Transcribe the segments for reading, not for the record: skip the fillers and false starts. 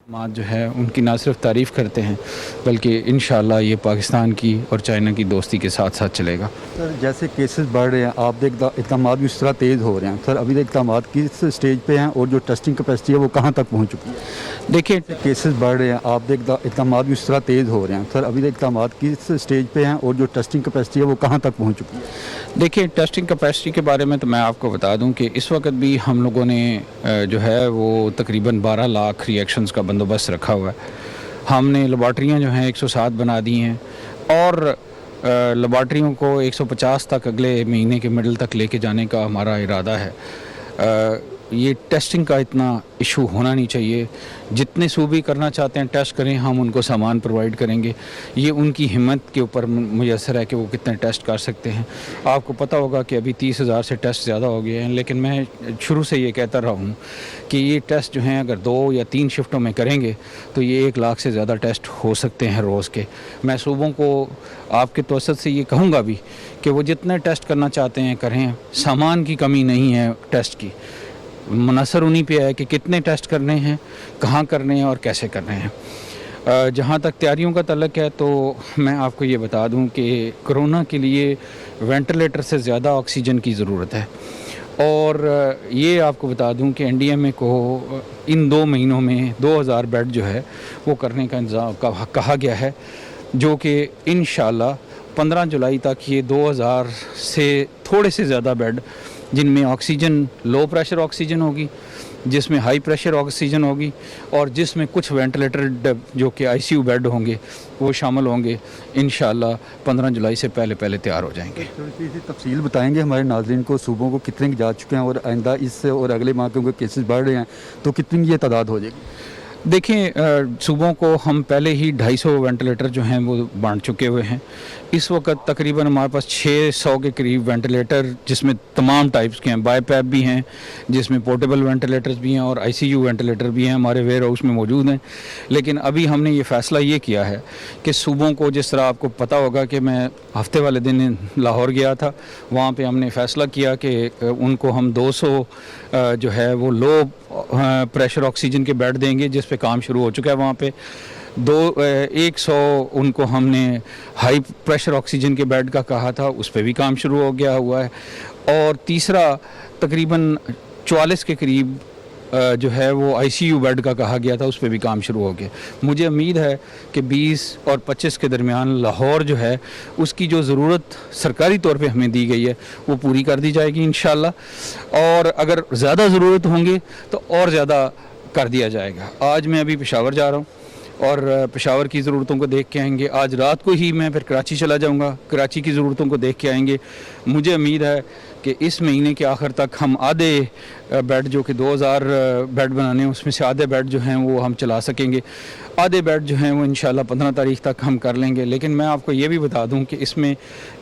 मात जो है उनकी ना सिर्फ तारीफ़ करते हैं बल्कि इंशाअल्लाह ये पाकिस्तान की और चाइना की दोस्ती के साथ साथ चलेगा। सर जैसे केसेस बढ़ रहे हैं, आप देख इक़दाम भी उस तरह तेज़ हो रहे हैं सर, अभी तक इक़दाम किस स्टेज पे हैं और जो टेस्टिंग कैपेसिटी है वो कहाँ तक पहुँच चुकी है? देखिए केसेस बढ़ रहे हैं, आप देख इक़दाम भी उस तरह तेज़ हो रहे हैं सर, अभी तक इक़दाम किस स्टेज पे हैं और जो टेस्टिंग कैपेसिटी है वो कहाँ तक पहुँच चुकी है? देखिए टेस्टिंग कैपेसिटी के बारे में तो मैं आपको बता दूं कि इस वक्त भी हम लोगों ने जो है वो तकरीबन 12 लाख रिएक्शंस का बंदोबस्त रखा हुआ है। हमने लेबॉर्ट्रियाँ जो हैं 107 बना दी हैं और लेबॉर्ट्रियों को 150 तक अगले महीने के मिडल तक लेके जाने का हमारा इरादा है। ये टेस्टिंग का इतना इशू होना नहीं चाहिए। जितने सूबे करना चाहते हैं टेस्ट करें, हम उनको सामान प्रोवाइड करेंगे। ये उनकी हिम्मत के ऊपर मुयसर है कि वो कितने टेस्ट कर सकते हैं। आपको पता होगा कि अभी 30,000 से टेस्ट ज़्यादा हो गए हैं, लेकिन मैं शुरू से ये कहता रहा हूँ कि ये टेस्ट जो हैं अगर 2 या 3 शिफ्टों में करेंगे तो ये 1 लाख से ज़्यादा टेस्ट हो सकते हैं रोज़ के। मैं सूबों को आपके तवसत से ये कहूँगा भी कि वो जितने टेस्ट करना चाहते हैं करें। सामान की कमी नहीं है टेस्ट की, मुनसर उन्हीं पे है कि कितने टेस्ट करने हैं, कहाँ करने हैं और कैसे करने हैं। जहाँ तक तैयारियों का तल्लक है तो मैं आपको ये बता दूं कि कोरोना के लिए वेंटिलेटर से ज़्यादा ऑक्सीजन की ज़रूरत है। और ये आपको बता दूं कि एनडीएमए को इन 2 महीनों में 2000 बेड जो है वो करने का इंतज़ाम कहा गया है, जो कि इंशाअल्लाह 15 जुलाई तक ये 2000 से थोड़े से ज़्यादा बेड जिनमें ऑक्सीजन लो प्रेशर ऑक्सीजन होगी, जिसमें हाई प्रेशर ऑक्सीजन होगी और जिसमें कुछ वेंटिलेटर जो कि आईसीयू बेड होंगे वो शामिल होंगे, इंशाअल्लाह 15 जुलाई से पहले तैयार हो जाएंगे। थोड़ी सी तफसील बताएंगे हमारे नाज़रीन को, सूबों को कितने जा चुके हैं और आइंदा इस और अगले माह के केसेस बढ़ रहे हैं तो कितनी ये तादाद हो जाएगी? देखें सूबों को हम पहले ही 250 वेंटिलेटर जो हैं वो बांट चुके हुए हैं। इस वक्त तकरीबन हमारे पास 600 के करीब वेंटिलेटर, जिसमें तमाम टाइप्स के हैं, बाईपैप भी हैं, जिसमें पोर्टेबल वेंटिलेटर्स भी हैं और आईसीयू वेंटिलेटर भी हैं, हमारे वेयर हाउस में मौजूद हैं। लेकिन अभी हमने ये फ़ैसला ये किया है कि सूबों को, जिस तरह आपको पता होगा कि मैं हफ्ते वाले दिन लाहौर गया था, वहाँ पर हमने फ़ैसला किया कि उनको हम 200 जो है वो लो प्रेशर ऑक्सीजन के बेड देंगे, जिस पे काम शुरू हो चुका है। वहाँ पे 100 उनको हमने हाई प्रेशर ऑक्सीजन के बेड का कहा था, उस पे भी काम शुरू हो गया हुआ है। और तीसरा तकरीबन 44 के करीब जो है वो आईसीयू बेड का कहा गया था, उस पे भी काम शुरू हो गया। मुझे उम्मीद है कि 20 और 25 के दरमियान लाहौर जो है उसकी जो ज़रूरत सरकारी तौर पे हमें दी गई है वो पूरी कर दी जाएगी इंशाअल्लाह। और अगर ज़्यादा ज़रूरत होंगे तो और ज़्यादा कर दिया जाएगा। आज मैं अभी पेशावर जा रहा हूँ और पेशावर की ज़रूरतों को देख के आएंगे। आज रात को ही मैं फिर कराची चला जाऊंगा, कराची की ज़रूरतों को देख के आएंगे। मुझे उम्मीद है कि इस महीने के आखिर तक हम आधे बेड, जो कि 2000 बेड बनाने हैं, उसमें से आधे बेड जो हैं वो हम चला सकेंगे। आधे बेड जो हैं वो इंशाल्लाह 15 तारीख तक हम कर लेंगे। लेकिन मैं आपको ये भी बता दूं कि इसमें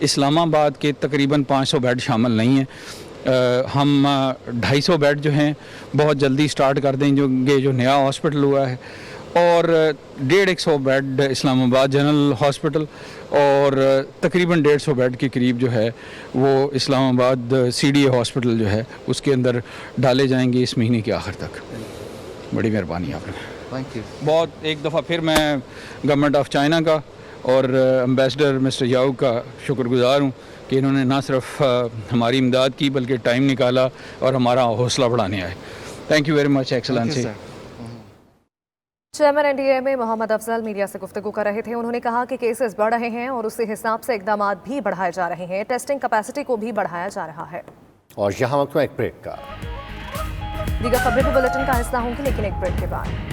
इस्लामाबाद के तकरीबन 500 बेड शामिल नहीं हैं। हम 250 बेड जो हैं बहुत जल्दी स्टार्ट कर देंगे, जो नया हॉस्पिटल हुआ है, और 150 बेड इस्लामाबाद जनरल हॉस्पिटल और तकरीबन 150 बेड के करीब जो है वो इस्लामाबाद सीडीए हॉस्पिटल जो है उसके अंदर डाले जाएंगे इस महीने के आखिर तक। बड़ी मेहरबानी आपने, थैंक यू बहुत। एक दफ़ा फिर मैं गवर्नमेंट ऑफ चाइना का और एम्बेसडर मिस्टर याओ का शुक्रगुजार हूँ कि इन्होंने ना सिर्फ हमारी इमदाद की बल्कि टाइम निकाला और हमारा हौसला बढ़ाने आए। Thank you very much excellency. Chairman NDMA Mohammad Afzal media से गुफ्तगू कर रहे थे। उन्होंने कहा कि केसेस बढ़ रहे हैं और उसी हिसाब से इकदाम भी बढ़ाए जा रहे हैं, टेस्टिंग कैपेसिटी को भी बढ़ाया जा रहा है। और यहाँ वक्त में एक ब्रेक का। दीगर खबरें भी बुलेटिन का हिस्सा होंगी, लेकिन एक ब्रेक के बाद।